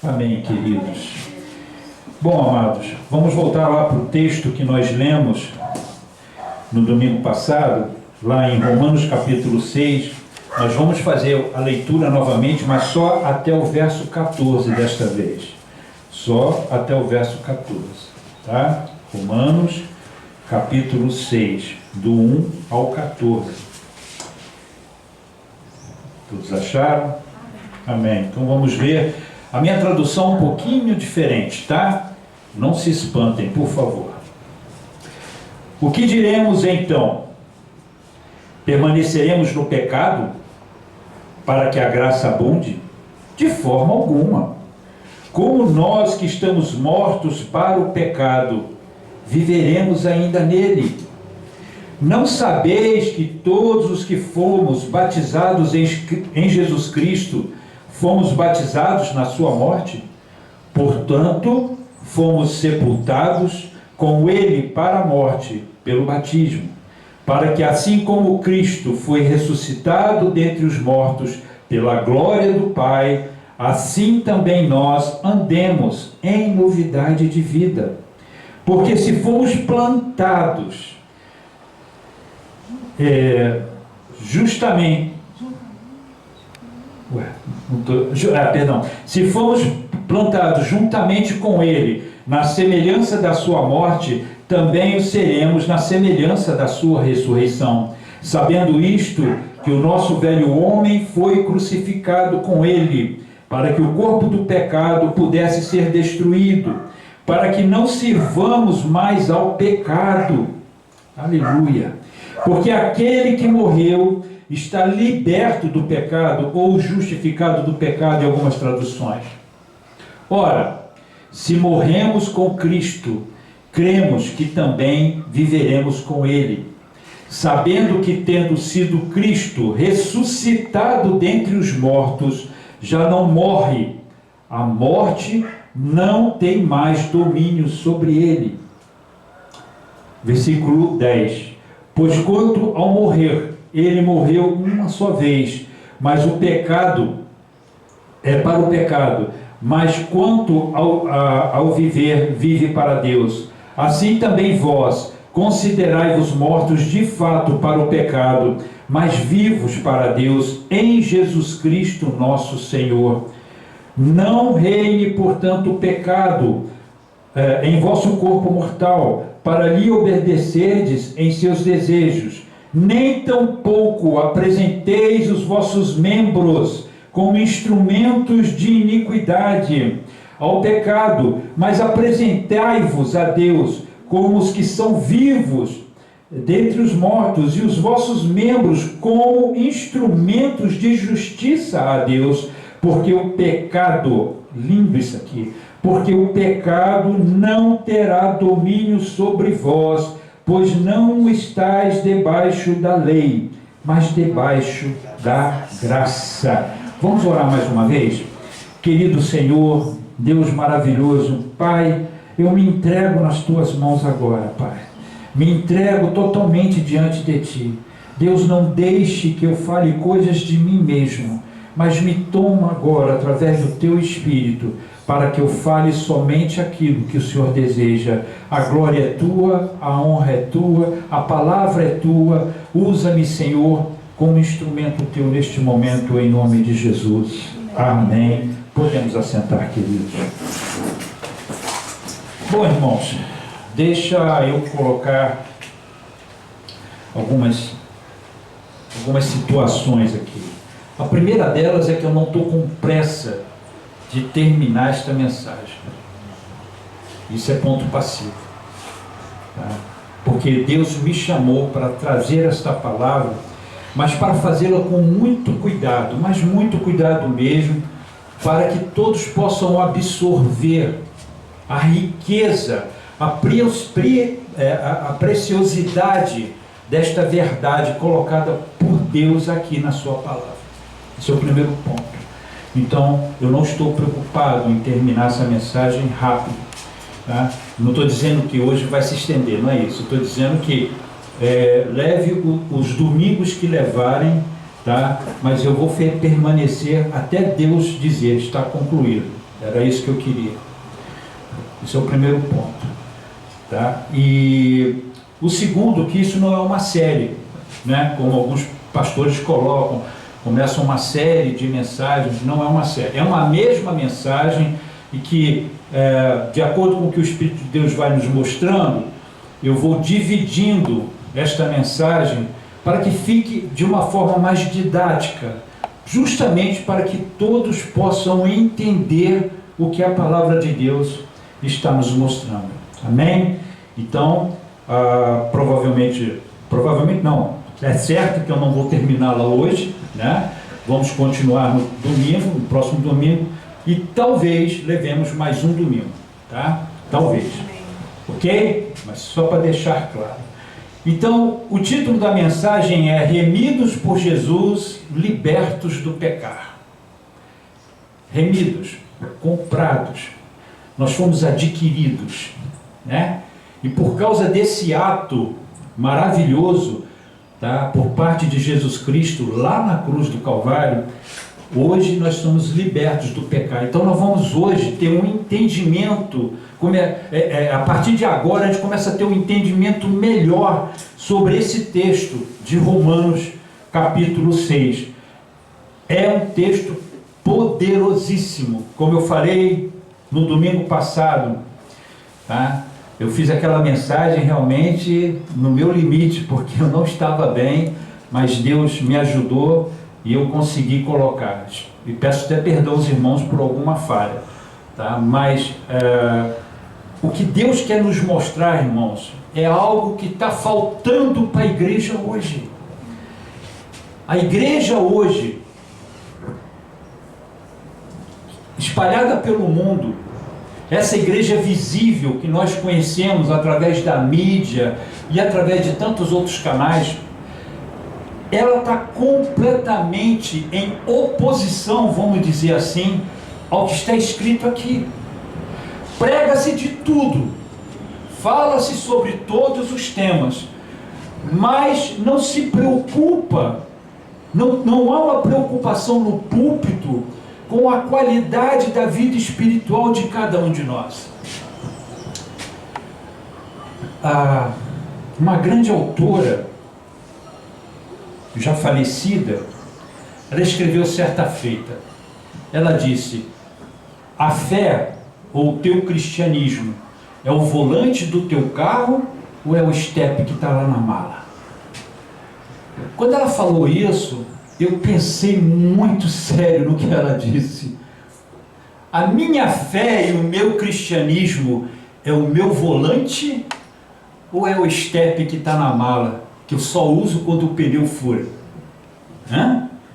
Amém, queridos. Bom, amados, vamos voltar lá para o texto que nós lemos no domingo passado, lá em Romanos capítulo 6. Nós vamos fazer a leitura novamente, mas só até o verso 14 desta vez. Só até o verso 14, tá? Romanos capítulo 6, do 1 ao 14. Todos acharam? Amém. Então vamos ler. A minha tradução é um pouquinho diferente, tá? Não se espantem, por favor. O que diremos então? Permaneceremos no pecado para que a graça abunde? De forma alguma. Como nós que estamos mortos para o pecado, viveremos ainda nele? Não sabeis que todos os que fomos batizados em Jesus Cristo, fomos batizados na sua morte? Portanto, fomos sepultados com ele para a morte, pelo batismo, para que assim como Cristo foi ressuscitado dentre os mortos pela glória do Pai, assim também nós andemos em novidade de vida. Porque se fomos plantados se fomos plantados juntamente com ele na semelhança da sua morte, também o seremos na semelhança da sua ressurreição. Sabendo isto, que o nosso velho homem foi crucificado com ele, para que o corpo do pecado pudesse ser destruído, para que não sirvamos mais ao pecado. Aleluia! Porque aquele que morreu está liberto do pecado, ou justificado do pecado em algumas traduções. Ora, se morremos com Cristo, cremos que também viveremos com ele, sabendo que, tendo sido Cristo ressuscitado dentre os mortos, já não morre, a morte não tem mais domínio sobre ele. Versículo 10. Pois quanto ao morrer, ele morreu uma só vez, mas o pecado é para o pecado, mas quanto ao viver, vive para Deus. Assim também vós, considerai-vos mortos de fato para o pecado, mas vivos para Deus em Jesus Cristo nosso Senhor. Não reine, portanto, o pecado em vosso corpo mortal, para lhe obedecerdes em seus desejos. Nem tampouco apresenteis os vossos membros como instrumentos de iniquidade ao pecado, mas apresentai-vos a Deus como os que são vivos dentre os mortos, e os vossos membros como instrumentos de justiça a Deus, porque o pecado, lindo isso aqui, porque o pecado não terá domínio sobre vós, pois não estáis debaixo da lei, mas debaixo da graça. Vamos orar mais uma vez? Querido Senhor, Deus maravilhoso, Pai, eu me entrego nas tuas mãos agora, Pai. Me entrego totalmente diante de ti. Deus, não deixe que eu fale coisas de mim mesmo, mas me toma agora através do teu Espírito, para que eu fale somente aquilo que o Senhor deseja. A glória é tua, a honra é tua, a palavra é tua. Usa-me, Senhor, como instrumento teu neste momento, em nome de Jesus. Amém. Podemos assentar, queridos. Bom, irmãos, deixa eu colocar algumas situações aqui. A primeira delas é que eu não estou com pressa de terminar esta mensagem. Isso é ponto passivo, tá? Porque Deus me chamou para trazer esta palavra, mas para fazê-la com muito cuidado, mas muito cuidado mesmo, para que todos possam absorver a riqueza, a preciosidade desta verdade colocada por Deus aqui na sua palavra. Esse é o primeiro ponto. Então, eu não estou preocupado em terminar essa mensagem rápido, tá? Não estou dizendo que hoje vai se estender, não é isso. Estou dizendo que leve os domingos que levarem, tá? Mas eu vou permanecer até Deus dizer, está concluído. Era isso que eu queria. Esse é o primeiro ponto. Tá? E o segundo, que isso não é uma série, né? Como alguns pastores colocam, começam uma série de mensagens, não é uma série. É uma mesma mensagem e que, de acordo com o que o Espírito de Deus vai nos mostrando, eu vou dividindo esta mensagem para que fique de uma forma mais didática, justamente para que todos possam entender o que a palavra de Deus está nos mostrando. Amém? Então, provavelmente não, é certo que eu não vou terminá-la hoje, né? Vamos continuar no domingo, no próximo domingo, e talvez levemos mais um domingo, tá? Talvez. Ok? Mas só para deixar claro. Então, o título da mensagem é Remidos por Jesus, libertos do pecar. Remidos, comprados. Nós fomos adquiridos, né? E por causa desse ato maravilhoso, tá, por parte de Jesus Cristo, lá na cruz do Calvário, hoje nós somos libertos do pecado. Então nós vamos hoje ter um entendimento, a partir de agora a gente começa a ter um entendimento melhor sobre esse texto de Romanos capítulo 6. É um texto poderosíssimo, como eu falei no domingo passado, tá? Eu fiz aquela mensagem realmente no meu limite, porque eu não estava bem, mas Deus me ajudou e eu consegui colocar. E peço até perdão aos irmãos por alguma falha, tá? Mas o que Deus quer nos mostrar, irmãos, é algo que está faltando para a igreja hoje. A igreja hoje, espalhada pelo mundo, essa igreja visível que nós conhecemos através da mídia e através de tantos outros canais, ela está completamente em oposição, vamos dizer assim, ao que está escrito aqui. Prega-se de tudo, fala-se sobre todos os temas, mas não se preocupa, não há uma preocupação no púlpito com a qualidade da vida espiritual de cada um de nós. Uma grande autora, já falecida, ela escreveu certa feita. Ela disse: a fé ou o teu cristianismo é o volante do teu carro ou é o estepe que está lá na mala? Quando ela falou isso, eu pensei muito sério no que ela disse. A minha fé e o meu cristianismo é o meu volante ou é o estepe que está na mala, que eu só uso quando o pneu fura?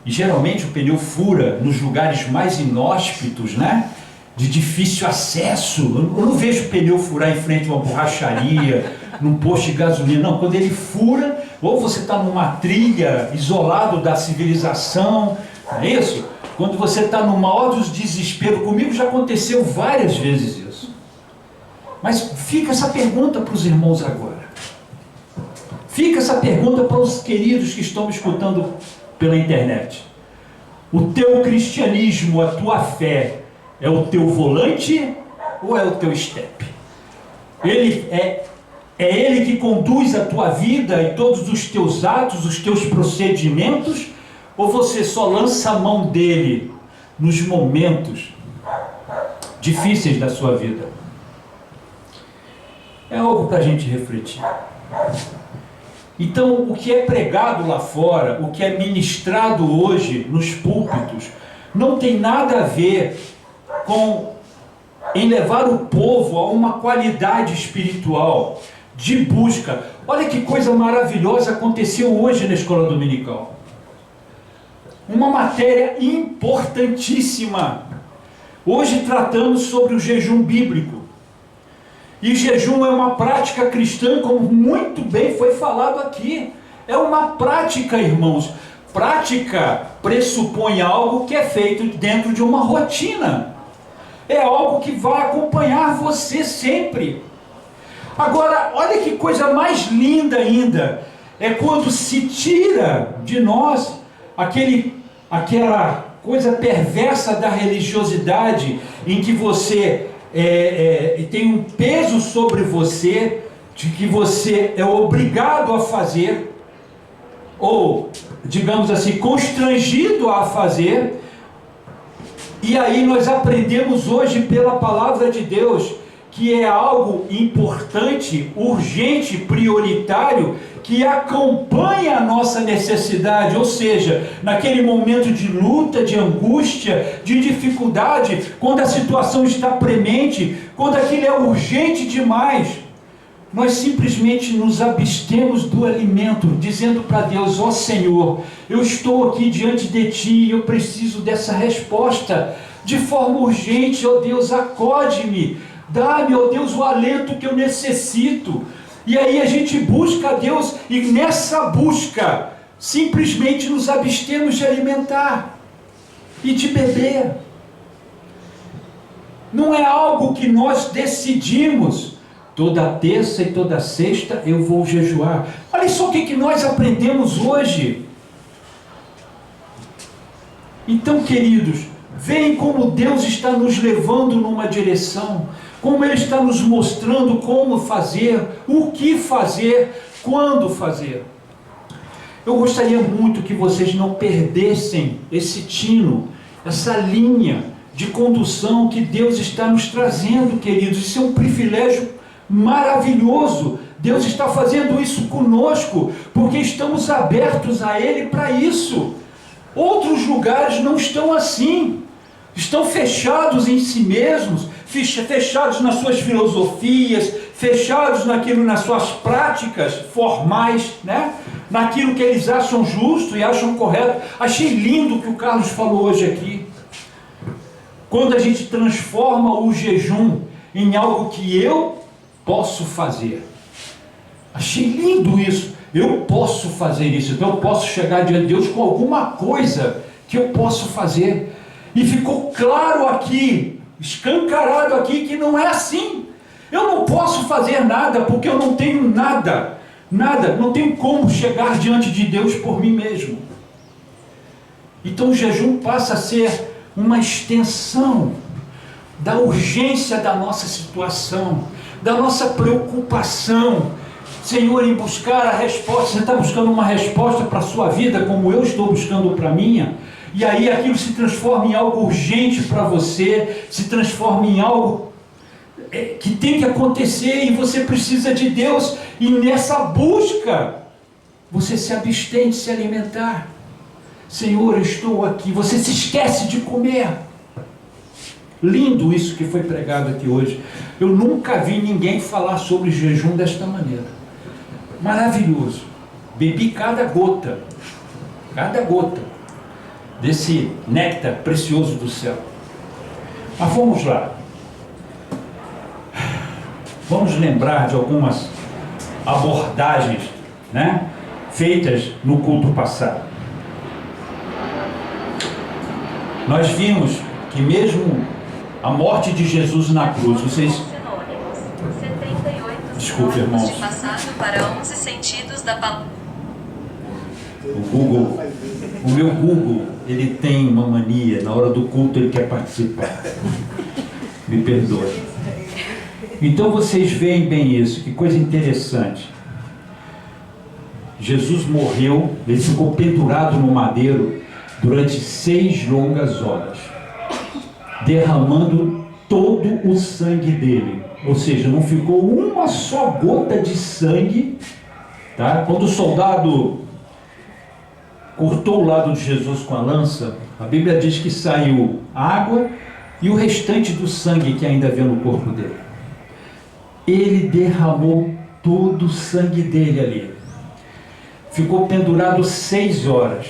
E geralmente o pneu fura nos lugares mais inóspitos, né? De difícil acesso. Eu não vejo o pneu furar em frente a uma borracharia, num posto de gasolina. Não, quando ele fura, ou você está numa trilha, isolado da civilização, não é isso? Quando você está no maior dos desesperos. Comigo já aconteceu várias vezes isso. Mas fica essa pergunta para os irmãos agora. Fica essa pergunta para os queridos que estão me escutando pela internet. O teu cristianismo, a tua fé, é o teu volante ou é o teu estepe? Ele é Ele que conduz a tua vida e todos os teus atos, os teus procedimentos, ou você só lança a mão dele nos momentos difíceis da sua vida? É algo para a gente refletir. Então, o que é pregado lá fora, o que é ministrado hoje nos púlpitos, não tem nada a ver em levar o povo a uma qualidade espiritual de busca. Olha que coisa maravilhosa aconteceu hoje na escola dominical. Uma matéria importantíssima. Hoje tratamos sobre o jejum bíblico. E jejum é uma prática cristã, como muito bem foi falado aqui. É uma prática, irmãos. Prática pressupõe algo que é feito dentro de uma rotina. É algo que vai acompanhar você sempre. Agora, olha que coisa mais linda ainda. É quando se tira de nós aquela coisa perversa da religiosidade, em que você tem um peso sobre você, de que você é obrigado a fazer, ou, digamos assim, constrangido a fazer. E aí nós aprendemos hoje pela palavra de Deus que é algo importante, urgente, prioritário, que acompanha a nossa necessidade, ou seja, naquele momento de luta, de angústia, de dificuldade, quando a situação está premente, quando aquilo é urgente demais, nós simplesmente nos abstemos do alimento, dizendo para Deus: ó Senhor, eu estou aqui diante de Ti e eu preciso dessa resposta de forma urgente. Ó Deus, acode-me, dá-me, ó Deus, o alento que eu necessito. E aí a gente busca a Deus, e nessa busca simplesmente nos abstemos de alimentar e de beber. Não é algo que nós decidimos: toda terça e toda sexta eu vou jejuar. Olha só o que nós aprendemos hoje. Então, queridos, veem como Deus está nos levando numa direção, como Ele está nos mostrando como fazer, o que fazer, quando fazer. Eu gostaria muito que vocês não perdessem esse tino, essa linha de condução que Deus está nos trazendo, queridos. Isso é um privilégio maravilhoso. Deus está fazendo isso conosco, porque estamos abertos a Ele para isso. Outros lugares não estão assim, estão fechados em si mesmos, fechados nas suas filosofias, fechados nas suas práticas formais, né? Naquilo que eles acham justo e acham correto. Achei lindo o que o Carlos falou hoje aqui. Quando a gente transforma o jejum em algo que eu posso fazer. Achei lindo isso. Eu posso fazer isso, então eu posso chegar diante de Deus com alguma coisa que eu posso fazer. E ficou claro aqui, escancarado aqui, que não é assim. Eu não posso fazer nada, porque eu não tenho nada, não tenho como chegar diante de Deus por mim mesmo. Então o jejum passa a ser uma extensão da urgência da nossa situação, da nossa preocupação, Senhor, em buscar a resposta. Você está buscando uma resposta para a sua vida, como eu estou buscando para a minha, e aí aquilo se transforma em algo urgente para você, se transforma em algo que tem que acontecer, e você precisa de Deus, e nessa busca, você se abstém de se alimentar. Senhor, eu estou aqui. Você se esquece de comer. Lindo isso que foi pregado aqui hoje. Eu nunca vi ninguém falar sobre jejum desta maneira. Maravilhoso. Bebi cada gota desse néctar precioso do céu. Mas vamos lá. Vamos lembrar de algumas abordagens, né, feitas no culto passado. Nós vimos que mesmo a morte de Jesus na cruz, vocês... Desculpe, irmãos. De passado para 11 sentidos da palavra. O meu Google, ele tem uma mania, na hora do culto ele quer participar. Me perdoe. Então vocês veem bem isso, que coisa interessante. Jesus morreu, ele ficou pendurado no madeiro durante 6 longas horas, derramando todo o sangue dele. Ou seja, não ficou uma só gota de sangue, tá? Quando o soldado cortou o lado de Jesus com a lança, a Bíblia diz que saiu água e o restante do sangue que ainda havia no corpo dele. Ele derramou todo o sangue dele ali. Ficou pendurado 6 horas,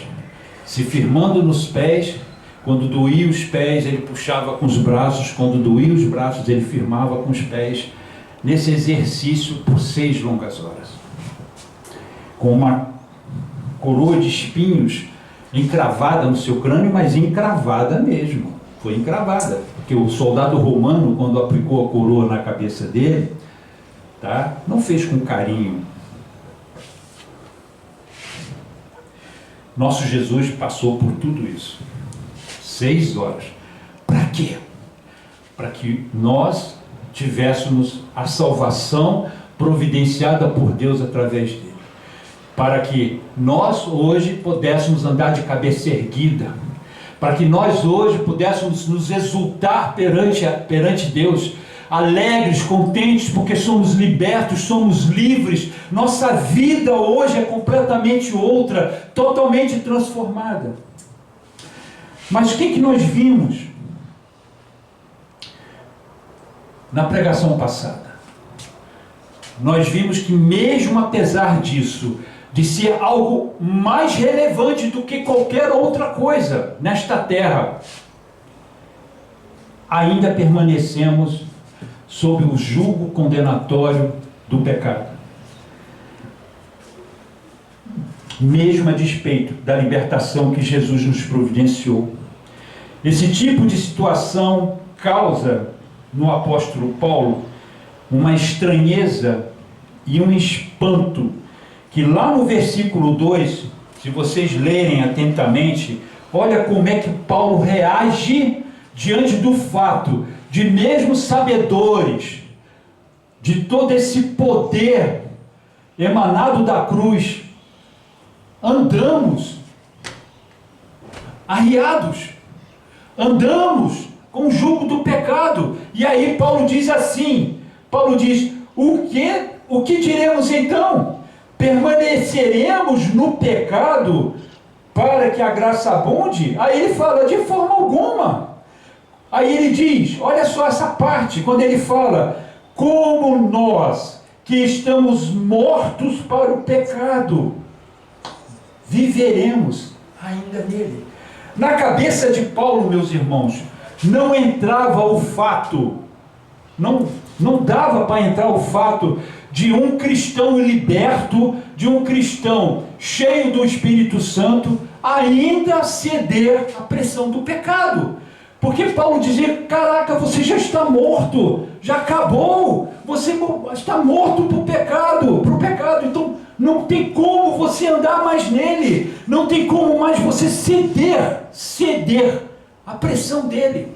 se firmando nos pés. Quando doía os pés, ele puxava com os braços. Quando doía os braços, ele firmava com os pés. Nesse exercício por 6 longas horas. Com uma coroa de espinhos encravada no seu crânio, mas encravada mesmo. Foi encravada. Porque o soldado romano, quando aplicou a coroa na cabeça dele, tá, não fez com carinho. Nosso Jesus passou por tudo isso. 6 horas. Para quê? Para que nós tivéssemos a salvação providenciada por Deus através dele. Para que nós hoje pudéssemos andar de cabeça erguida. Para que nós hoje pudéssemos nos exultar perante Deus, alegres, contentes, porque somos libertos, somos livres. Nossa vida hoje é completamente outra, totalmente transformada. Mas o que nós vimos na pregação passada? Nós vimos que mesmo apesar disso, de ser algo mais relevante do que qualquer outra coisa nesta terra, ainda permanecemos sob o jugo condenatório do pecado. Mesmo a despeito da libertação que Jesus nos providenciou. Esse tipo de situação causa no apóstolo Paulo uma estranheza e um espanto, que lá no versículo 2, se vocês lerem atentamente, olha como é que Paulo reage diante do fato de, mesmo sabedores de todo esse poder emanado da cruz, andamos arriados, andamos com o jugo do pecado. E aí Paulo diz assim, Paulo diz, o que diremos então? Permaneceremos no pecado para que a graça abunde? Aí ele fala, de forma alguma. Aí ele diz, olha só essa parte, quando ele fala, como nós que estamos mortos para o pecado, viveremos ainda nele. Na cabeça de Paulo, meus irmãos, não entrava o fato, não dava para entrar o fato de um cristão liberto, de um cristão cheio do Espírito Santo, ainda ceder à pressão do pecado. Porque Paulo dizia, caraca, você já está morto, já acabou, você está morto para o pecado, então não tem como você andar mais nele, não tem como mais você ceder à pressão dele.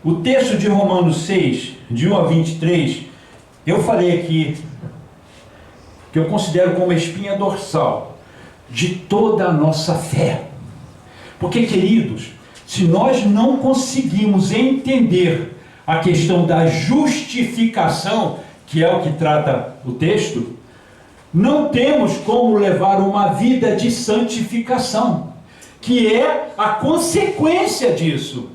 O texto de Romanos 6, de 1 a 23, eu falei aqui, que eu considero como a espinha dorsal de toda a nossa fé. Porque, queridos, se nós não conseguimos entender a questão da justificação, que é o que trata o texto, não temos como levar uma vida de santificação, que é a consequência disso.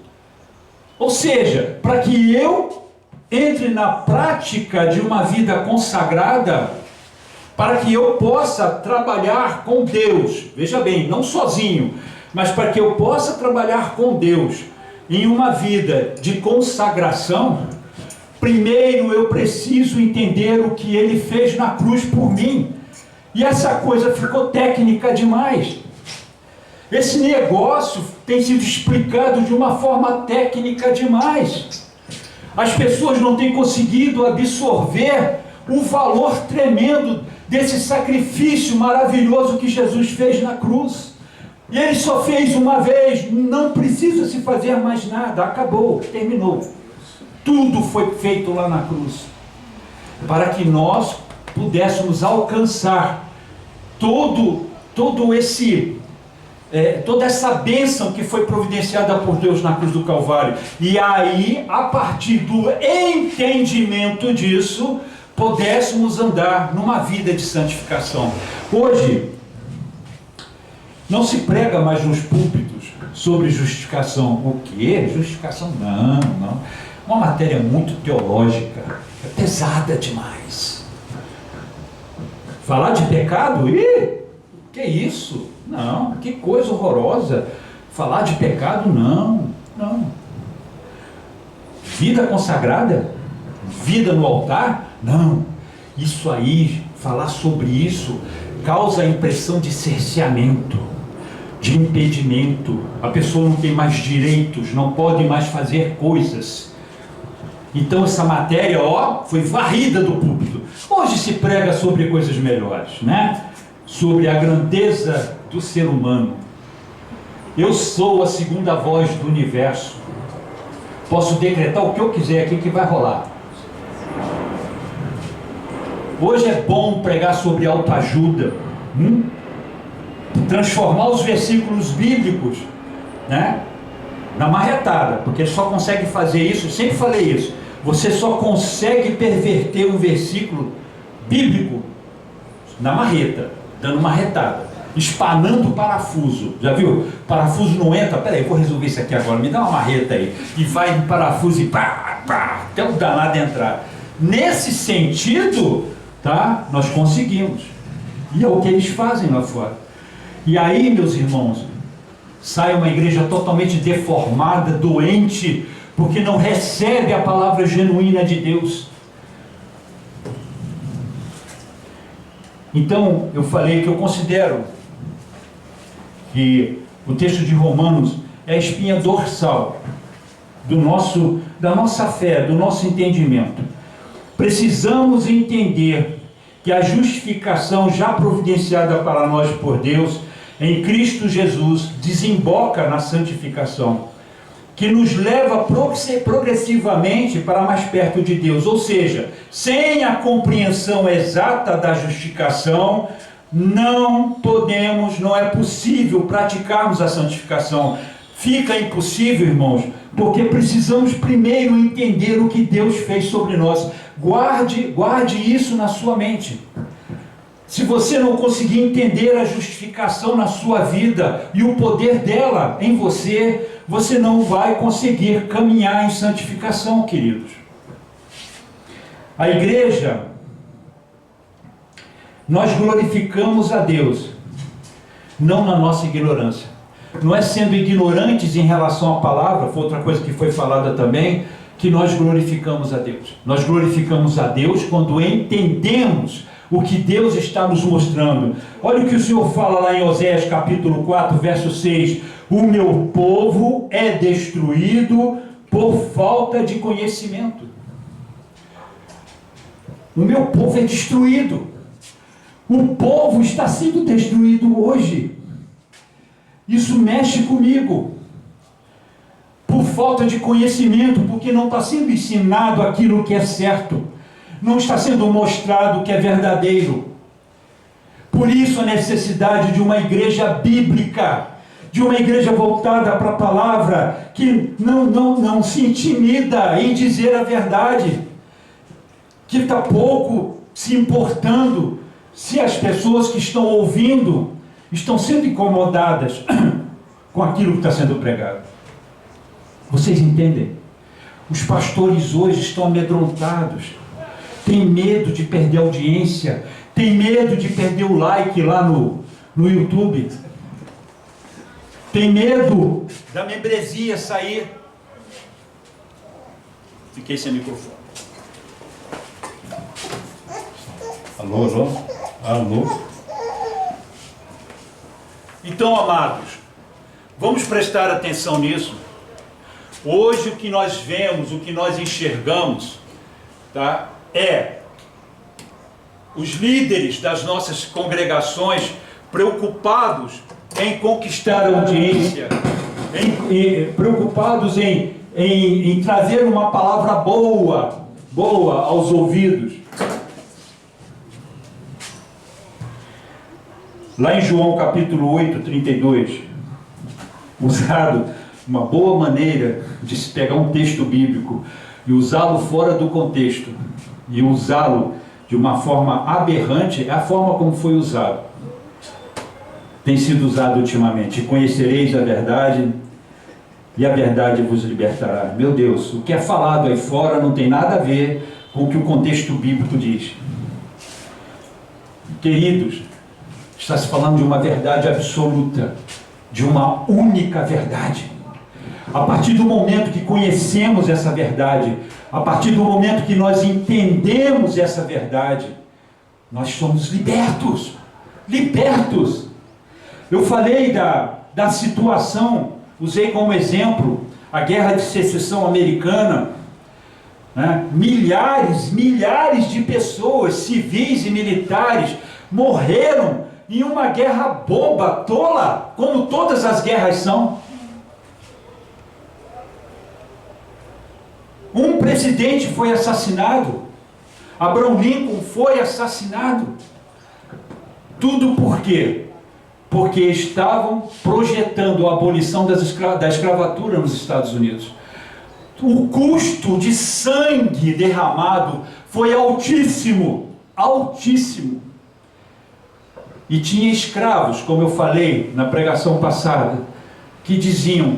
Ou seja, para que eu entre na prática de uma vida consagrada, para que eu possa trabalhar com Deus, veja bem, não sozinho, mas para que eu possa trabalhar com Deus em uma vida de consagração, primeiro eu preciso entender o que Ele fez na cruz por mim. E essa coisa ficou técnica demais. Esse negócio tem sido explicado de uma forma técnica demais. As pessoas não têm conseguido absorver o valor tremendo desse sacrifício maravilhoso que Jesus fez na cruz. E Ele só fez uma vez, não precisa se fazer mais nada, acabou, terminou. Tudo foi feito lá na cruz, para que nós pudéssemos alcançar toda essa bênção que foi providenciada por Deus na cruz do Calvário. E aí, a partir do entendimento disso, pudéssemos andar numa vida de santificação. Hoje, não se prega mais nos púlpitos sobre justificação. O quê? Justificação? Não. Uma matéria muito teológica, é pesada demais. Falar de pecado? Que isso? Não, que coisa horrorosa. Falar de pecado? Não. Vida consagrada? Vida no altar? Não. Isso aí, falar sobre isso, causa a impressão de cerceamento, de impedimento. A pessoa não tem mais direitos, não pode mais fazer coisas. Então essa matéria, foi varrida do púlpito. Hoje se prega sobre coisas melhores, né? Sobre a grandeza do ser humano, Eu sou a segunda voz do universo. Posso decretar o que eu quiser aqui que vai rolar. Hoje é bom pregar sobre autoajuda, transformar os versículos bíblicos, né, na marretada, porque só consegue fazer isso, eu sempre falei isso, você só consegue perverter um versículo bíblico na marreta, dando marretada, espanando o parafuso. Já viu? Parafuso não entra, peraí, vou resolver isso aqui agora, me dá uma marreta aí, e vai no parafuso e pá, pá, até o danado entrar. Nesse sentido, tá, nós conseguimos, e é o que eles fazem lá fora. E aí, meus irmãos, sai uma igreja totalmente deformada, doente, porque não recebe a palavra genuína de Deus. Então, eu falei que eu considero que o texto de Romanos é a espinha dorsal da nossa fé, do nosso entendimento. Precisamos entender que a justificação já providenciada para nós por Deus em Cristo Jesus desemboca na santificação, que nos leva progressivamente para mais perto de Deus. Ou seja, sem a compreensão exata da justificação, não é possível praticarmos a santificação. Fica impossível, irmãos, porque precisamos primeiro entender o que Deus fez sobre nós. Guarde isso na sua mente. Se você não conseguir entender a justificação na sua vida e o poder dela em você, você não vai conseguir caminhar em santificação, queridos. A igreja, nós glorificamos a Deus, não na nossa ignorância. Não é sendo ignorantes em relação à palavra, foi outra coisa que foi falada também, que nós glorificamos a Deus. Nós glorificamos a Deus quando entendemos o que Deus está nos mostrando. Olha o que o Senhor fala lá em Oséias capítulo 4, verso 6. O meu povo é destruído por falta de conhecimento. O meu povo é destruído. O povo está sendo destruído hoje. Isso mexe comigo. Por falta de conhecimento, porque não está sendo ensinado aquilo que é certo. Não está sendo mostrado o que é verdadeiro. Por isso a necessidade de uma igreja bíblica, de uma igreja voltada para a palavra, que não se intimida em dizer a verdade, que está pouco se importando se as pessoas que estão ouvindo estão sendo incomodadas com aquilo que está sendo pregado. Vocês entendem? Os pastores hoje estão amedrontados, têm medo de perder a audiência, têm medo de perder o like lá no YouTube, tem medo da membresia sair. Fiquei sem microfone. Alô, alô? Alô? Então, amados, vamos prestar atenção nisso. Hoje o que nós vemos, o que nós enxergamos, tá, é os líderes das nossas congregações preocupados em conquistar a audiência, preocupados em trazer uma palavra boa aos ouvidos. Lá em João capítulo 8, 32, usado uma boa maneira de se pegar um texto bíblico e usá-lo fora do contexto, e usá-lo de uma forma aberrante, é a forma como foi usado. Tem sido usado ultimamente. Conhecereis a verdade, e a verdade vos libertará. Meu Deus, o que é falado aí fora não tem nada a ver com o que o contexto bíblico diz. Queridos, está se falando de uma verdade absoluta, de uma única verdade. A partir do momento que conhecemos essa verdade, a partir do momento que nós entendemos essa verdade, nós somos libertos. Libertos. Eu falei da situação, usei como exemplo a Guerra de Secessão Americana, né? Milhares de pessoas, civis e militares, morreram em uma guerra boba, tola, como todas as guerras são. Um presidente foi assassinado, Abraham Lincoln foi assassinado. Tudo por quê? Porque estavam projetando a abolição da escravatura nos Estados Unidos. O custo de sangue derramado foi altíssimo, altíssimo. E tinha escravos, como eu falei na pregação passada, que diziam: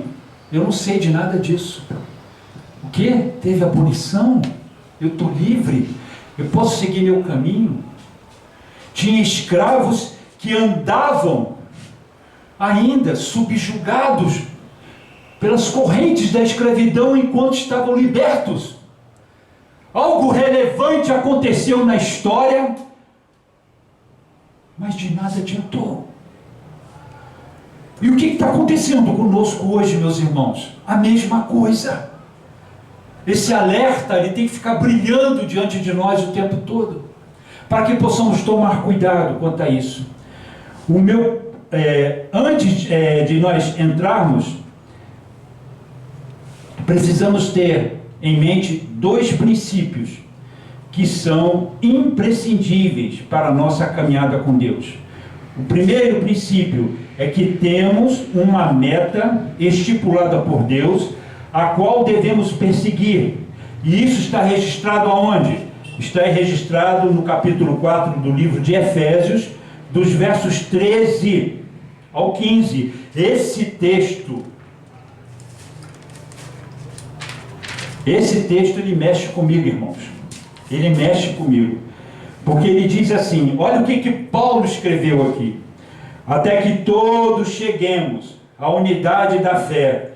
eu não sei de nada disso. O quê? Teve abolição? Eu estou livre? Eu posso seguir meu caminho? Tinha escravos que andavam ainda subjugados pelas correntes da escravidão enquanto estavam libertos. Algo relevante aconteceu na história, mas de nada adiantou. E o que está acontecendo conosco hoje, meus irmãos? A mesma coisa. Esse alerta, ele tem que ficar brilhando diante de nós o tempo todo, para que possamos tomar cuidado quanto a isso. Antes de nós entrarmos, precisamos ter em mente dois princípios que são imprescindíveis para a nossa caminhada com Deus. O primeiro princípio é que temos uma meta estipulada por Deus, a qual devemos perseguir. E isso está registrado aonde? Está registrado no capítulo 4 do livro de Efésios, dos versos 13 ao 15. Esse texto ele mexe comigo, irmãos. Ele mexe comigo. Porque ele diz assim, olha o que Paulo escreveu aqui. Até que todos cheguemos à unidade da fé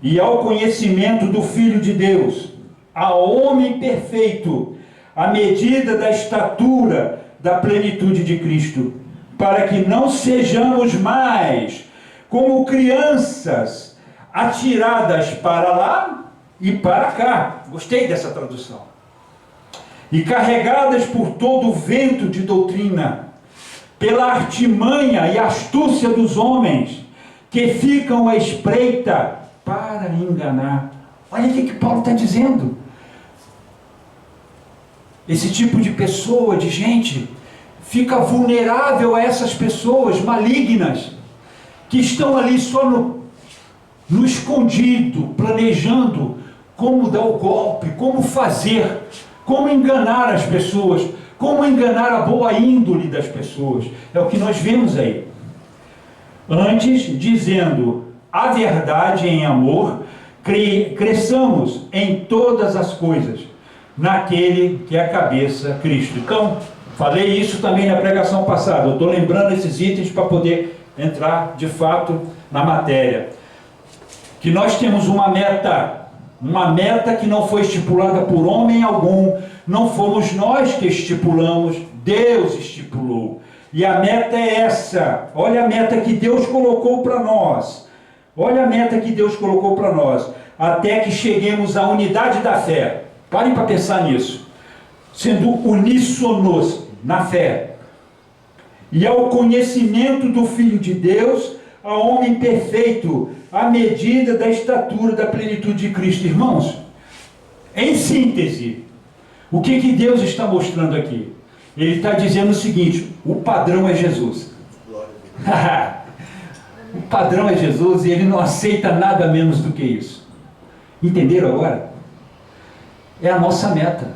e ao conhecimento do Filho de Deus, a homem perfeito, à medida da estatura da plenitude de Cristo, para que não sejamos mais como crianças atiradas para lá e para cá. Gostei dessa tradução. E carregadas por todo o vento de doutrina, pela artimanha e astúcia dos homens, que ficam à espreita para enganar. Olha o que Paulo está dizendo. Esse tipo de pessoa, de gente, fica vulnerável a essas pessoas malignas, que estão ali só no escondido, planejando como dar o golpe, como fazer, como enganar as pessoas, como enganar a boa índole das pessoas. É o que nós vemos aí. Antes, dizendo a verdade em amor, cresçamos em todas as coisas, naquele que é a cabeça, Cristo. Então, falei isso também na pregação passada. Eu estou lembrando esses itens para poder entrar, de fato, na matéria. Que nós temos uma meta que não foi estipulada por homem algum, não fomos nós que estipulamos, Deus estipulou. E a meta é essa. Olha a meta que Deus colocou para nós. Olha a meta que Deus colocou para nós. Até que cheguemos à unidade da fé. Parem para pensar nisso. Sendo uníssonos na fé. E ao conhecimento do Filho de Deus, a homem perfeito, à medida da estatura da plenitude de Cristo. Irmãos, em síntese, o que Deus está mostrando aqui? Ele está dizendo o seguinte: o padrão é Jesus. O padrão é Jesus e ele não aceita nada menos do que isso. Entenderam agora? É a nossa meta.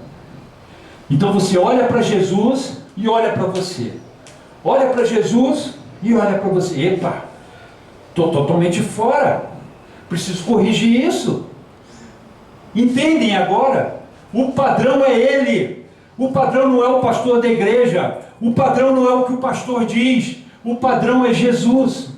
Então você olha para Jesus e olha para você. Olha para Jesus e olha para você. Epa, estou totalmente fora. Preciso corrigir isso. Entendem agora? O padrão é Ele. O padrão não é o pastor da igreja. O padrão não é o que o pastor diz. O padrão é Jesus.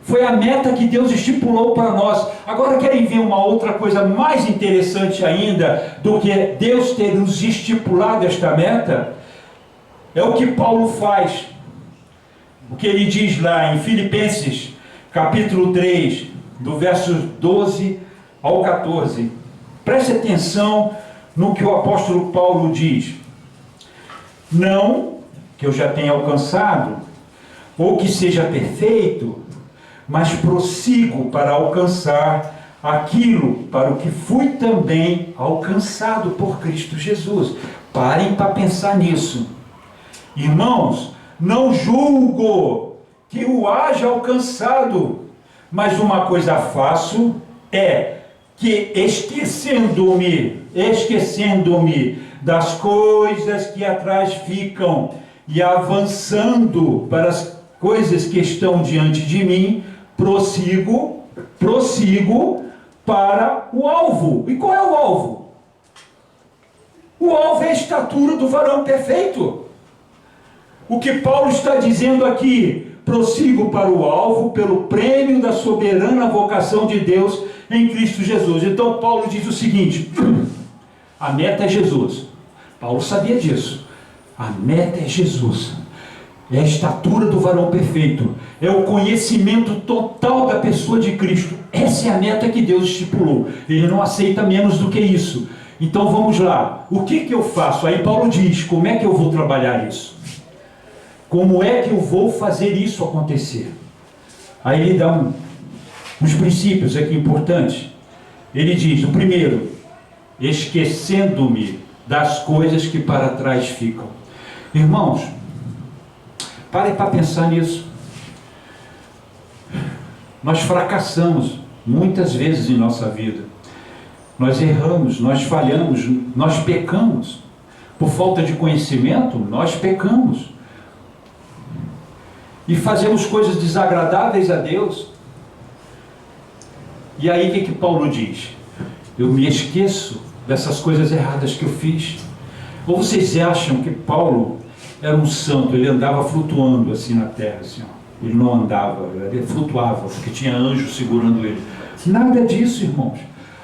Foi a meta que Deus estipulou para nós. Agora querem ver uma outra coisa mais interessante ainda do que Deus ter nos estipulado esta meta? É o que Paulo faz. O que ele diz lá em Filipenses, capítulo 3, do verso 12 ao 14. Preste atenção no que o apóstolo Paulo diz. Não que eu já tenha alcançado, ou que seja perfeito, mas prossigo para alcançar aquilo para o que fui também alcançado por Cristo Jesus. Parem para pensar nisso. Irmãos, não julgo que o haja alcançado, mas uma coisa faço é que esquecendo-me das coisas que atrás ficam e avançando para as coisas que estão diante de mim, prossigo para o alvo. E qual é o alvo? O alvo é a estatura do varão perfeito. O que Paulo está dizendo aqui: prossigo para o alvo pelo prêmio da soberana vocação de Deus em Cristo Jesus. Então Paulo diz o seguinte: a meta é Jesus. Paulo sabia disso. A meta é Jesus. É a estatura do varão perfeito. É o conhecimento total da pessoa de Cristo. Essa é a meta que Deus estipulou. Ele não aceita menos do que isso. Então vamos lá. O que eu faço? Aí Paulo diz: como é que eu vou trabalhar isso? Como é que eu vou fazer isso acontecer? Aí ele dá uns princípios aqui importantes. Ele diz: o primeiro, esquecendo-me das coisas que para trás ficam. Irmãos, parem para pensar nisso. Nós fracassamos muitas vezes em nossa vida. Nós erramos, nós falhamos, nós pecamos. Por falta de conhecimento, nós pecamos. E fazemos coisas desagradáveis a Deus. E aí o que Paulo diz? Eu me esqueço dessas coisas erradas que eu fiz. Ou vocês acham que Paulo era um santo? Ele andava flutuando assim na terra, assim, ó. Ele não andava, ele flutuava, porque tinha anjos segurando ele. Nada disso, irmãos.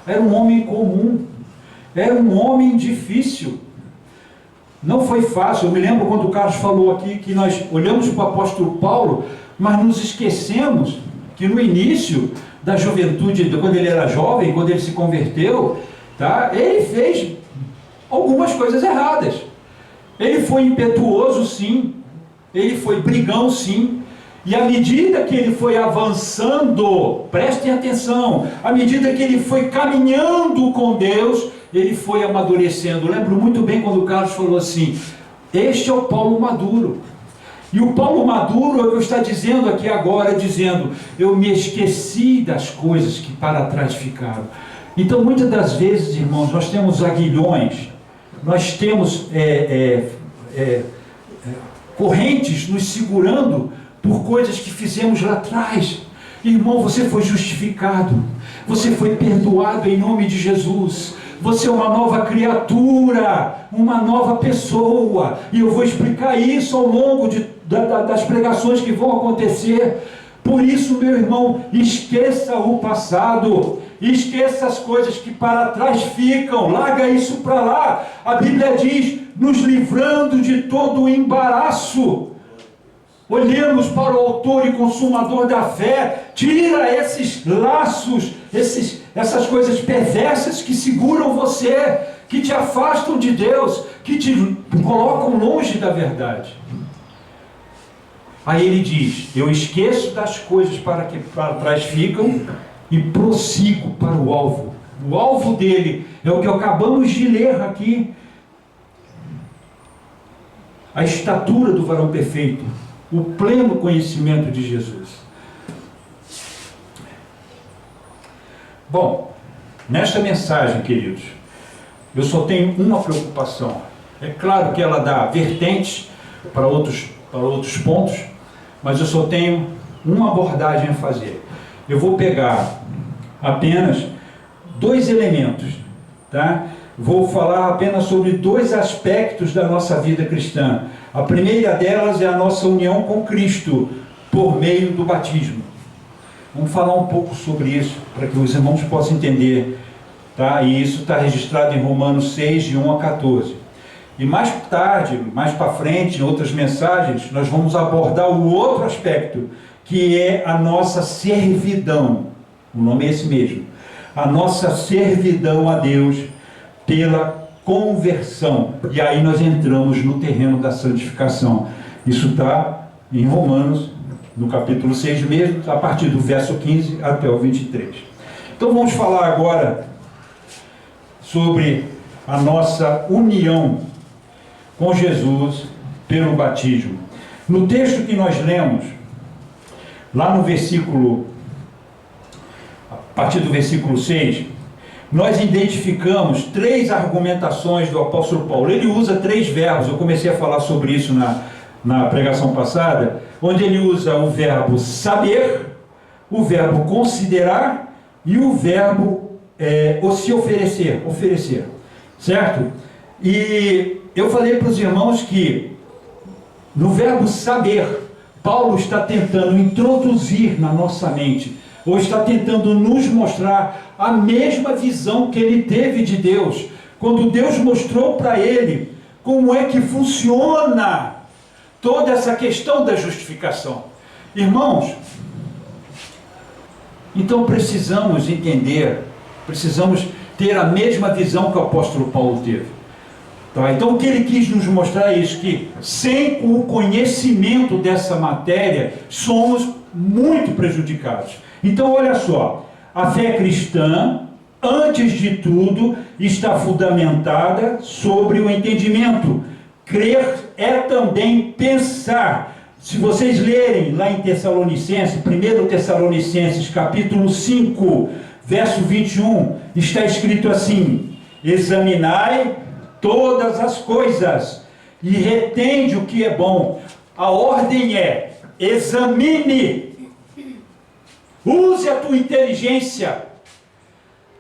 Era um homem comum. Era um homem difícil. Não foi fácil. Eu me lembro quando o Carlos falou aqui que nós olhamos para o apóstolo Paulo, mas nos esquecemos que no início da juventude, quando ele era jovem, quando ele se converteu, tá, ele fez algumas coisas erradas. Ele foi impetuoso, sim. Ele foi brigão, sim. E à medida que ele foi avançando, prestem atenção, à medida que ele foi caminhando com Deus, ele foi amadurecendo. Eu lembro muito bem quando o Carlos falou assim: este é o Paulo maduro. E o Paulo maduro é o que está dizendo aqui agora, dizendo: eu me esqueci das coisas que para trás ficaram. Então, muitas das vezes, irmãos, nós temos aguilhões, nós temos correntes nos segurando por coisas que fizemos lá atrás. Irmão, você foi justificado, você foi perdoado em nome de Jesus. Você é uma nova criatura, uma nova pessoa. E eu vou explicar isso ao longo das pregações que vão acontecer. Por isso, meu irmão, esqueça o passado. Esqueça as coisas que para trás ficam. Larga isso para lá. A Bíblia diz: nos livrando de todo o embaraço. Olhemos para o autor e consumador da fé. Tira esses laços, essas coisas perversas que seguram você, que te afastam de Deus, que te colocam longe da verdade. Aí ele diz: eu esqueço das coisas que para trás ficam e prossigo para o alvo. O alvo dele é o que acabamos de ler aqui. A estatura do varão perfeito, o pleno conhecimento de Jesus. Bom, nesta mensagem, queridos, eu só tenho uma preocupação. É claro que ela dá vertentes para outros pontos, mas eu só tenho uma abordagem a fazer. Eu vou pegar apenas 2 elementos, tá? Vou falar apenas sobre 2 aspectos da nossa vida cristã. A primeira delas é a nossa união com Cristo por meio do batismo. Vamos falar um pouco sobre isso, para que os irmãos possam entender, tá? E isso está registrado em Romanos 6, de 1 a 14. E mais tarde, mais para frente, em outras mensagens, nós vamos abordar o outro aspecto, que é a nossa servidão. O nome é esse mesmo. A nossa servidão a Deus pela conversão. E aí nós entramos no terreno da santificação. Isso está em Romanos no capítulo 6 mesmo, a partir do verso 15 até o 23. Então vamos falar agora sobre a nossa união com Jesus pelo batismo. No texto que nós lemos, lá no versículo, a partir do versículo 6, nós identificamos 3 argumentações do apóstolo Paulo. Ele usa 3 verbos, eu comecei a falar sobre isso na pregação passada, onde ele usa o verbo saber, o verbo considerar e o verbo se oferecer, certo? E eu falei para os irmãos que no verbo saber, Paulo está tentando introduzir na nossa mente, ou está tentando nos mostrar a mesma visão que ele teve de Deus, quando Deus mostrou para ele como é que funciona toda essa questão da justificação. Irmãos, então precisamos entender, precisamos ter a mesma visão que o apóstolo Paulo teve. Tá? Então o que ele quis nos mostrar é isso, que sem o conhecimento dessa matéria, somos muito prejudicados. Então olha só, a fé cristã, antes de tudo, está fundamentada sobre o entendimento. Crer é também pensar. Se vocês lerem lá em Tessalonicenses, 1 Tessalonicenses capítulo 5, verso 21, está escrito assim: examinai todas as coisas e retende o que é bom. A ordem é: examine, use a tua inteligência,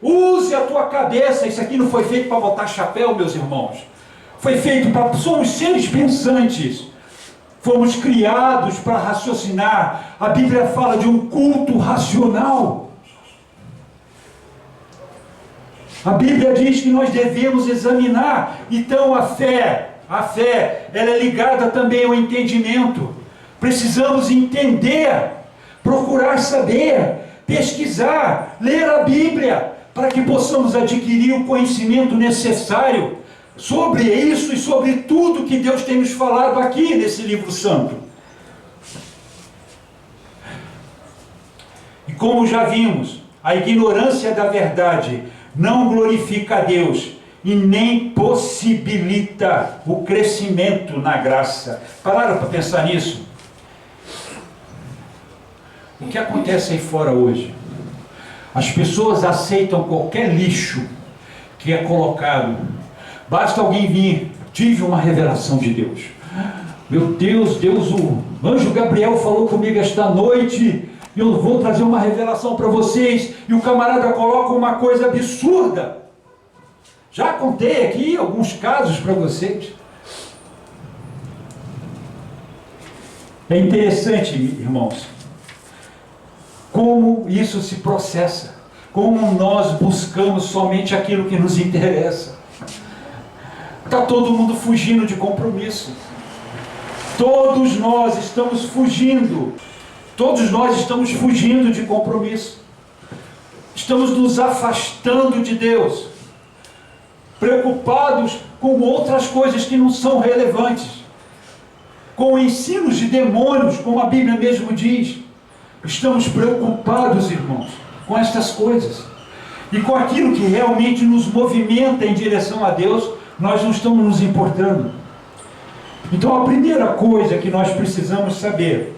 use a tua cabeça. Isso aqui não foi feito para botar chapéu, meus irmãos. Foi feito para... Somos seres pensantes. Fomos criados para raciocinar. A Bíblia fala de um culto racional. A Bíblia diz que nós devemos examinar. Então a fé, ela é ligada também ao entendimento. Precisamos entender, procurar saber, pesquisar, ler a Bíblia, para que possamos adquirir o conhecimento necessário sobre isso e sobre tudo que Deus tem nos falado aqui nesse livro santo. E como já vimos, a ignorância da verdade não glorifica a Deus e nem possibilita o crescimento na graça. Pararam para pensar nisso? O que acontece aí fora hoje? As pessoas aceitam qualquer lixo que é colocado. Basta alguém vir: tive uma revelação de Deus. Meu Deus, o anjo Gabriel falou comigo esta noite, eu vou trazer uma revelação para vocês, e o camarada coloca uma coisa absurda. Já contei aqui alguns casos para vocês. É interessante, irmãos, como isso se processa, como nós buscamos somente aquilo que nos interessa. Está todo mundo fugindo de compromisso. Todos nós estamos fugindo. Todos nós estamos fugindo de compromisso. Estamos nos afastando de Deus, preocupados com outras coisas que não são relevantes, com ensinos de demônios, como a Bíblia mesmo diz. Estamos preocupados, irmãos, com estas coisas. E com aquilo que realmente nos movimenta em direção a Deus, nós não estamos nos importando. Então a primeira coisa que nós precisamos saber,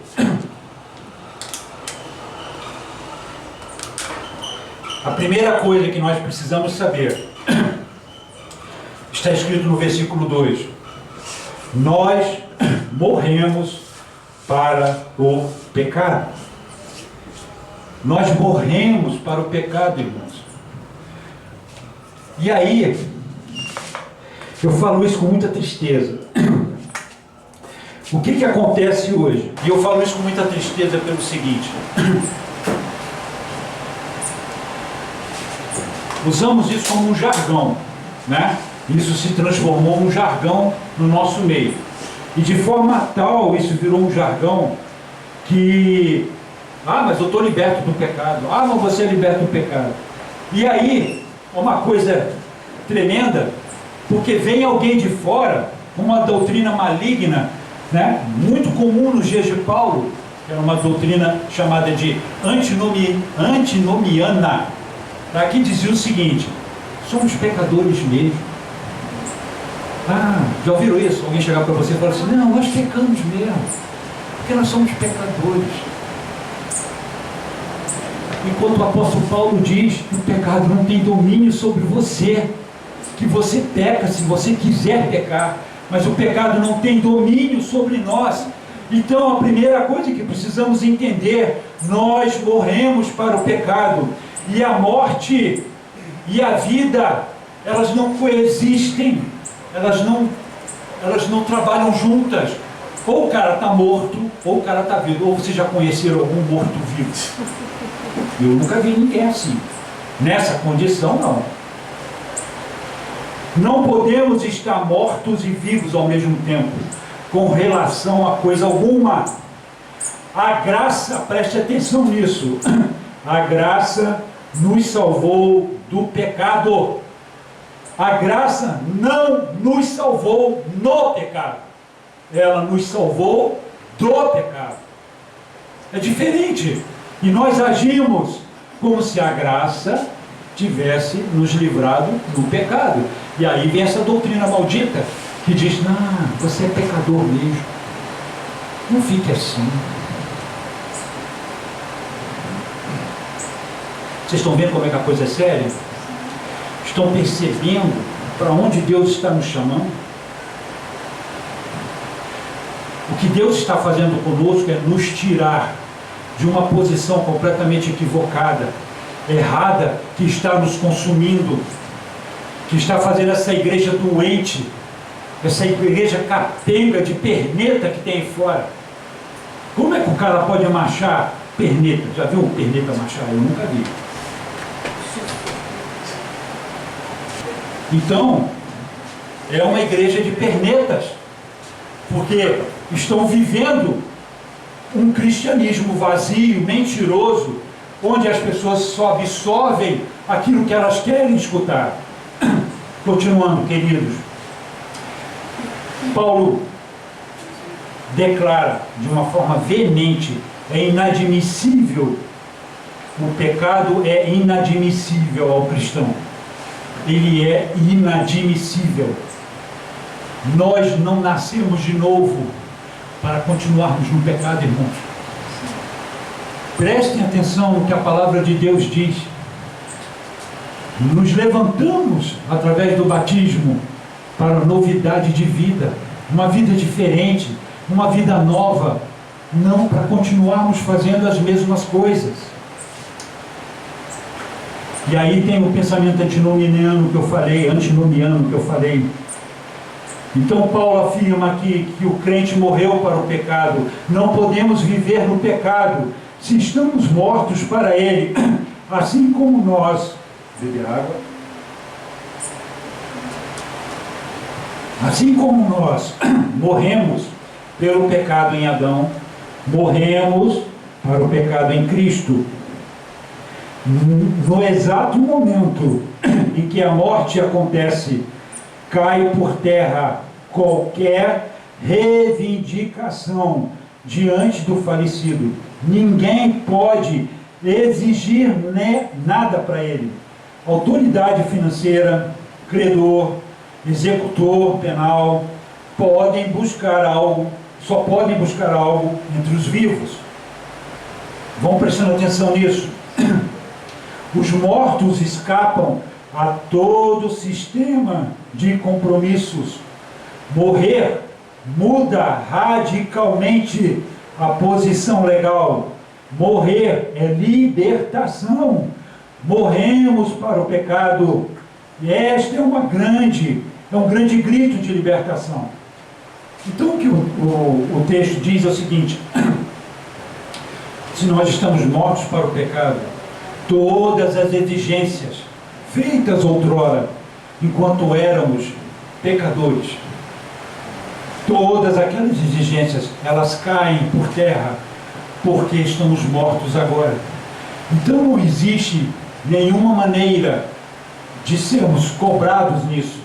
está escrito no versículo 2: nós morremos para o pecado. Nós morremos para o pecado, irmãos. E aí, eu falo isso com muita tristeza. O que acontece hoje? E eu falo isso com muita tristeza pelo seguinte: usamos isso como um jargão, né? Isso se transformou num jargão no nosso meio. E de forma tal, isso virou um jargão que... mas eu estou liberto do pecado. Mas você é liberto do pecado. E aí, uma coisa tremenda, porque vem alguém de fora, uma doutrina maligna, né, muito comum nos dias de Paulo, que era uma doutrina chamada de antinomiana, tá? Que dizia o seguinte: somos pecadores mesmo. Ah, já ouviram isso? Alguém chegar para você e falar assim: não, nós pecamos mesmo, porque nós somos pecadores. Enquanto o apóstolo Paulo diz que o pecado não tem domínio sobre você, que você peca se você quiser pecar, mas o pecado não tem domínio sobre nós. Então a primeira coisa que precisamos entender: nós morremos para o pecado, e a morte e a vida, elas não coexistem, elas não trabalham juntas. Ou o cara está morto, ou o cara está vivo. Ou vocês já conheceram algum morto-vivo? Eu nunca vi ninguém assim. Nessa condição, não. Não podemos estar mortos e vivos ao mesmo tempo, com relação a coisa alguma. A graça, preste atenção nisso, a graça nos salvou do pecado. A graça não nos salvou no pecado, ela nos salvou do pecado. É diferente. E nós agimos como se a graça tivesse nos livrado do pecado. E aí vem essa doutrina maldita que diz: não, você é pecador mesmo, não fique assim. Vocês estão vendo como é que a coisa é séria? Estão percebendo para onde Deus está nos chamando? O que Deus está fazendo conosco é nos tirar de uma posição completamente equivocada, errada, que está nos consumindo, que está fazendo essa igreja doente, essa igreja capenga de perneta que tem aí fora. Como é que o cara pode marchar perneta? Já viu um perneta marchar? Eu nunca vi. Então, é uma igreja de pernetas, porque estão vivendo um cristianismo vazio, mentiroso, onde as pessoas só absorvem aquilo que elas querem escutar. Continuando, queridos, Paulo declara de uma forma veemente: é inadmissível, o pecado é inadmissível ao cristão. Ele é inadmissível. Nós não nascemos de novo para continuarmos no pecado, irmãos. Prestem atenção no que a palavra de Deus diz. Nos levantamos através do batismo para novidade de vida, uma vida diferente, uma vida nova, não para continuarmos fazendo as mesmas coisas. E aí tem o pensamento antinomiano que eu falei, Então Paulo afirma aqui que o crente morreu para o pecado. Não podemos viver no pecado se estamos mortos para ele, assim como nós. Beber água. Assim como nós morremos pelo pecado em Adão, morremos para o pecado em Cristo. No exato momento em que a morte acontece, cai por terra qualquer reivindicação diante do falecido. Ninguém pode exigir nada para ele. Autoridade financeira, credor, executor penal, só podem buscar algo entre os vivos. Vão prestando atenção nisso. Os mortos escapam a todo sistema de compromissos. Morrer muda radicalmente a posição legal. Morrer é libertação. Morremos para o pecado. E este é um grande grito de libertação. Então o que o texto diz é o seguinte: se nós estamos mortos para o pecado, todas as exigências feitas outrora, enquanto éramos pecadores, todas aquelas exigências, elas caem por terra, porque estamos mortos agora. Então não existe nenhuma maneira de sermos cobrados nisso,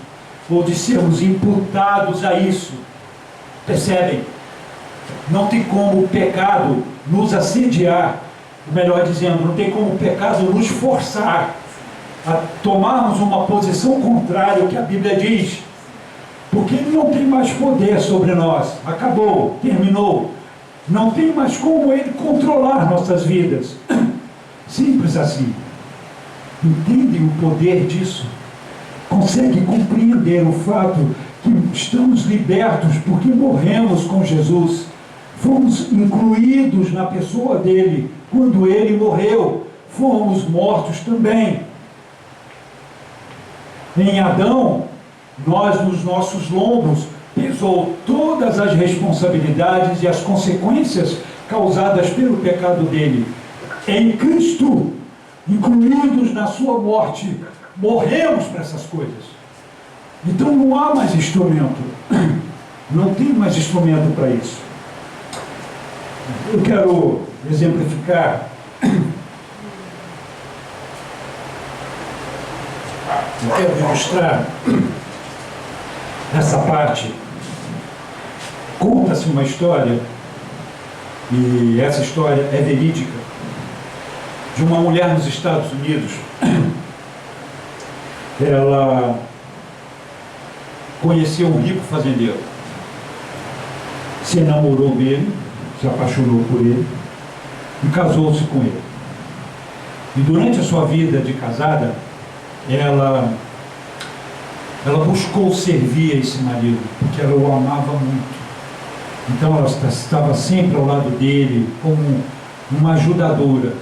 ou de sermos imputados a isso. Percebem? Não tem como o pecado nos assediar, melhor dizendo, não tem como o pecado nos forçar a tomarmos uma posição contrária ao que a Bíblia diz, porque ele não tem mais poder sobre nós, acabou, terminou, não tem mais como ele controlar nossas vidas, simples assim. Entendem o poder disso? Conseguem compreender o fato que estamos libertos porque morremos com Jesus, fomos incluídos na pessoa dele, quando ele morreu, fomos mortos também. Em Adão, nós nos nossos lombos pesou todas as responsabilidades e as consequências causadas pelo pecado dele. Em Cristo, incluídos na sua morte, morremos para essas coisas. Então não há mais instrumento, não tem mais instrumento para isso. Eu quero exemplificar. Eu quero ilustrar essa parte. Conta-se uma história, e essa história é verídica, de uma mulher nos Estados Unidos. Ela conheceu um rico fazendeiro, se enamorou dele, se apaixonou por ele e casou-se com ele. E durante a sua vida de casada, ela buscou servir a esse marido, porque ela o amava muito. Então ela estava sempre ao lado dele, como uma ajudadora,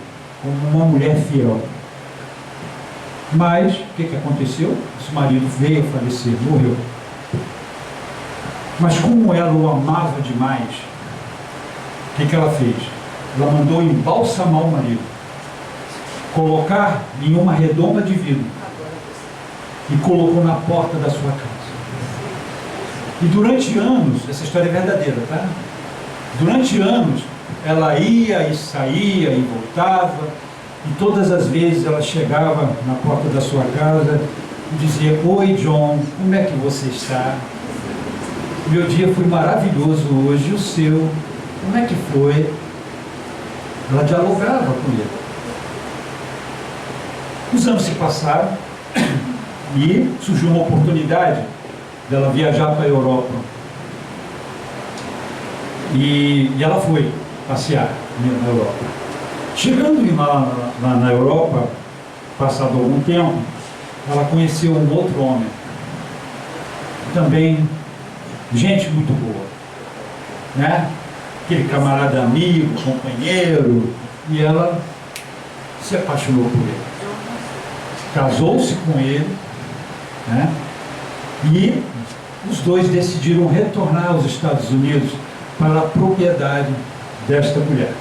como uma mulher fiel. Mas, o que aconteceu? Esse marido veio a falecer, morreu. Mas como ela o amava demais, o que ela fez? Ela mandou embalsamar o marido, colocar em uma redoma de vidro e colocou na porta da sua casa. E durante anos, essa história é verdadeira, tá? Durante anos, ela ia e saía e voltava, e todas as vezes ela chegava na porta da sua casa e dizia: oi John, como é que você está? O meu dia foi maravilhoso hoje, e o seu? Como é que foi? Ela dialogava com ele. Os anos se passaram e surgiu uma oportunidade dela viajar para a Europa. E ela foi passear na Europa. Chegando lá na Europa, passado algum tempo, ela conheceu um outro homem, também gente muito boa, né? Aquele camarada amigo, companheiro, e ela se apaixonou por ele, casou-se com ele, né? E os dois decidiram retornar aos Estados Unidos para a propriedade desta mulher.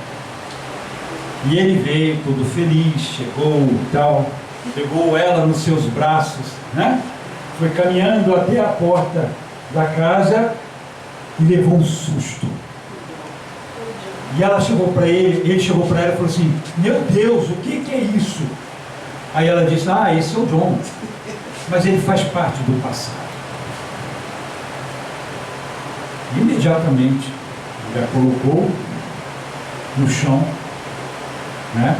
E ele veio todo feliz, chegou e tal, pegou ela nos seus braços, né? Foi caminhando até a porta da casa e levou um susto. E ela chegou para ele chegou para ela e falou assim: meu Deus, o que é isso? Aí ela disse: ah, esse é o John, mas ele faz parte do passado. Imediatamente, já colocou no chão, né?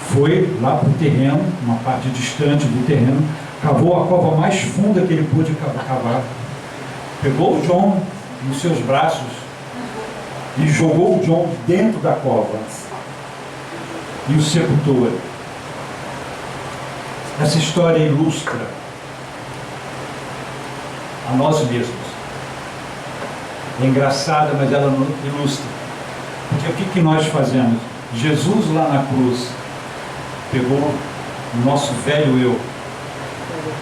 Foi lá para o terreno, uma parte distante do terreno, cavou a cova mais funda que ele pôde cavar, pegou o John nos seus braços e jogou o John dentro da cova e o sepultou. Essa história ilustra a nós mesmos. É engraçada, mas ela ilustra. Porque o que nós fazemos? Jesus lá na cruz pegou o nosso velho eu,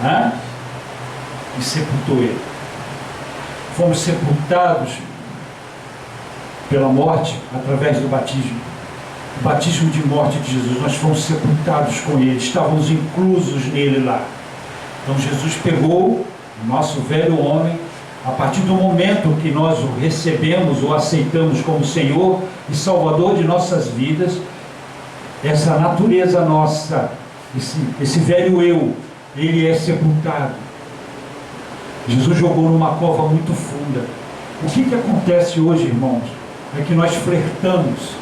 né? E sepultou ele. Fomos sepultados pela morte através do batismo. O batismo de morte de Jesus, nós fomos sepultados com ele, estávamos inclusos nele lá. Então Jesus pegou o nosso velho homem, a partir do momento que nós o recebemos ou aceitamos como Senhor e Salvador de nossas vidas, essa natureza nossa, esse velho eu, ele é sepultado. Jesus jogou numa cova muito funda. O que acontece hoje, irmãos, é que nós flertamos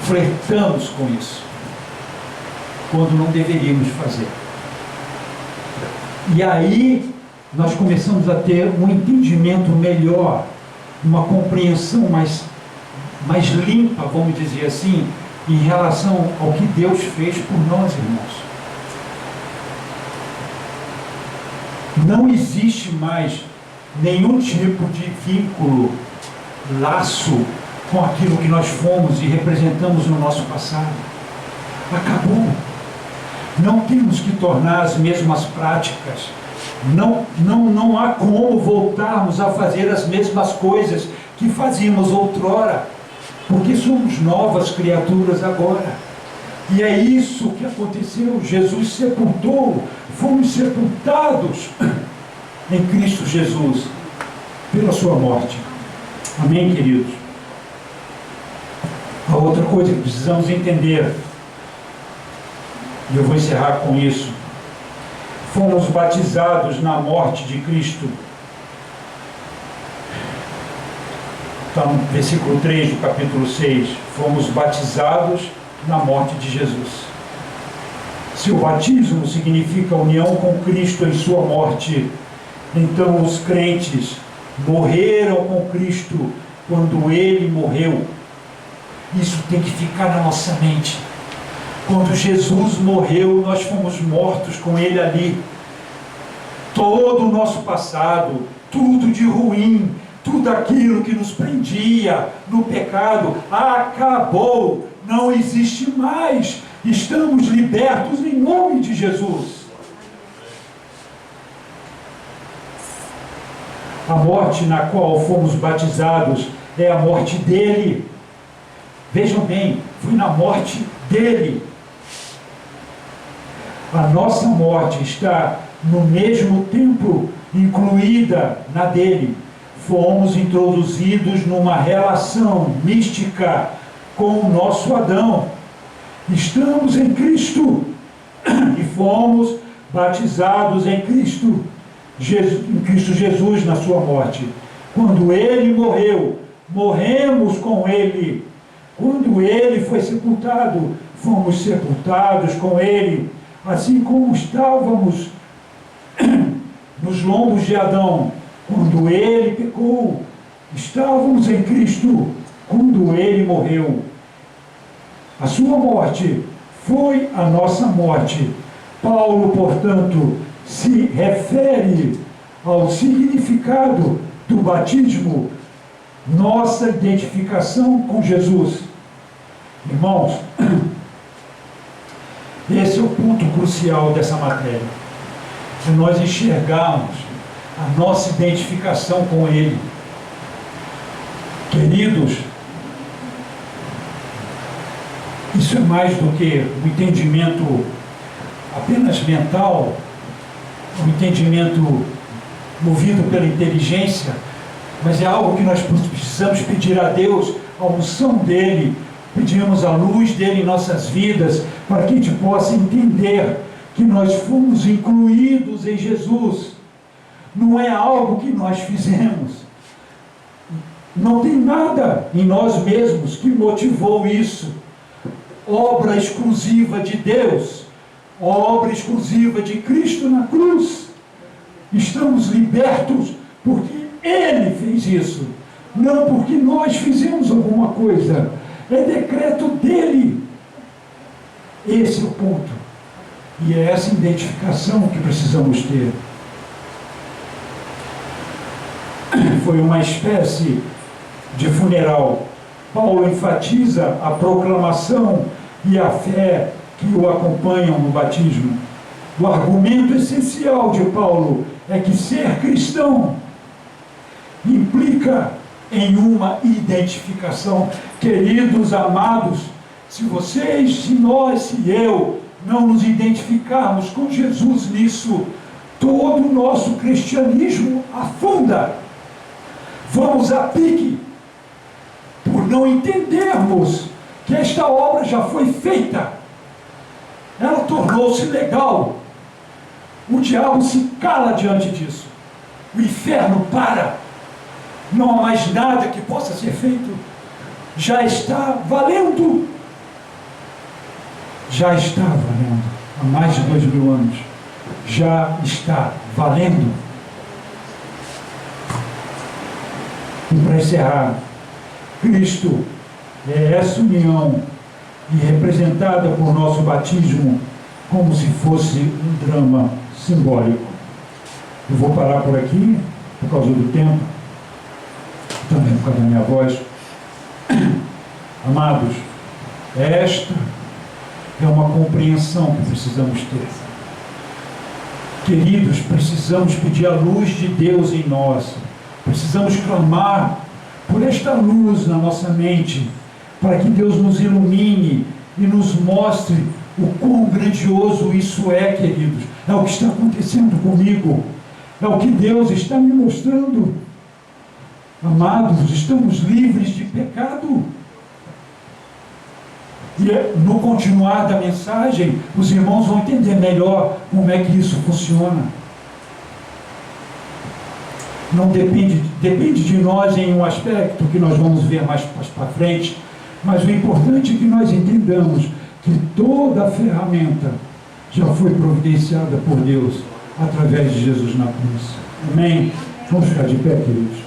flertamos com isso, quando não deveríamos fazer. E aí nós começamos a ter um entendimento melhor, uma compreensão mais limpa, vamos dizer assim, em relação ao que Deus fez por nós, irmãos. Não existe mais nenhum tipo de vínculo, laço com aquilo que nós fomos e representamos no nosso passado. Acabou. Não temos que tornar as mesmas práticas. Não há como voltarmos a fazer as mesmas coisas que fazíamos outrora, porque somos novas criaturas agora. E é isso que aconteceu. Jesus sepultou, fomos sepultados em Cristo Jesus pela sua morte. Amém, queridos? A outra coisa que precisamos entender, e eu vou encerrar com isso: fomos batizados na morte de Cristo. Está no versículo 3 do capítulo 6. Fomos batizados na morte de Jesus. Se o batismo significa união com Cristo em sua morte, então os crentes morreram com Cristo quando Ele morreu. Isso tem que ficar na nossa mente. Quando Jesus morreu, nós fomos mortos com Ele ali. Todo o nosso passado, tudo de ruim, tudo aquilo que nos prendia no pecado, acabou, não existe mais. Estamos libertos em nome de Jesus. A morte na qual fomos batizados é a morte dele. Vejam bem, foi na morte dele. A nossa morte está no mesmo tempo incluída na dele. Fomos introduzidos numa relação mística com o nosso Adão. Estamos em Cristo e fomos batizados em Cristo Jesus na sua morte. Quando ele morreu, morremos com ele. Quando ele foi sepultado, fomos sepultados com ele, assim como estávamos nos lombos de Adão. Quando ele pecou, estávamos em Cristo. Quando ele morreu, a sua morte foi a nossa morte. Paulo, portanto, se refere ao significado do batismo, nossa identificação com Jesus. Irmãos, esse é o ponto crucial dessa matéria. É nós enxergarmos a nossa identificação com Ele. Queridos, isso é mais do que um entendimento apenas mental, um entendimento movido pela inteligência, mas é algo que nós precisamos pedir a Deus, a unção dEle, pedimos a luz dEle em nossas vidas, para que a gente possa entender que nós fomos incluídos em Jesus. Não é algo que nós fizemos. Não tem nada em nós mesmos que motivou isso. Obra exclusiva de Deus, obra exclusiva de Cristo na cruz. Estamos libertos porque Ele fez isso, não porque nós fizemos alguma coisa. É decreto dEle. Esse é o ponto. E é essa identificação que precisamos ter. Foi uma espécie de funeral. Paulo enfatiza a proclamação e a fé que o acompanham no batismo. O argumento essencial de Paulo é que ser cristão implica em uma identificação. Queridos amados, se vocês, se nós, se eu não nos identificarmos com Jesus nisso, todo o nosso cristianismo afunda. Vamos a pique, por não entendermos que esta obra já foi feita. Ela tornou-se legal. O diabo se cala diante disso. O inferno para. Não há mais nada que possa ser feito. Já está valendo. já está valendo. Há mais de 2000 anos. Já está valendo. E para encerrar, Cristo é essa união e representada por nosso batismo como se fosse um drama simbólico. Eu vou parar por aqui, por causa do tempo, também por causa da minha voz. Amados, esta é uma compreensão que precisamos ter. Queridos, precisamos pedir a luz de Deus em nós. Precisamos clamar por esta luz na nossa mente, para que Deus nos ilumine e nos mostre o quão grandioso isso é, queridos. É o que está acontecendo comigo. É o que Deus está me mostrando. Amados, estamos livres de pecado. E no continuar da mensagem, os irmãos vão entender melhor como é que isso funciona. Não depende de nós em um aspecto que nós vamos ver mais para frente, mas o importante é que nós entendamos que toda a ferramenta já foi providenciada por Deus através de Jesus na cruz. Amém? Vamos ficar de pé, queridos.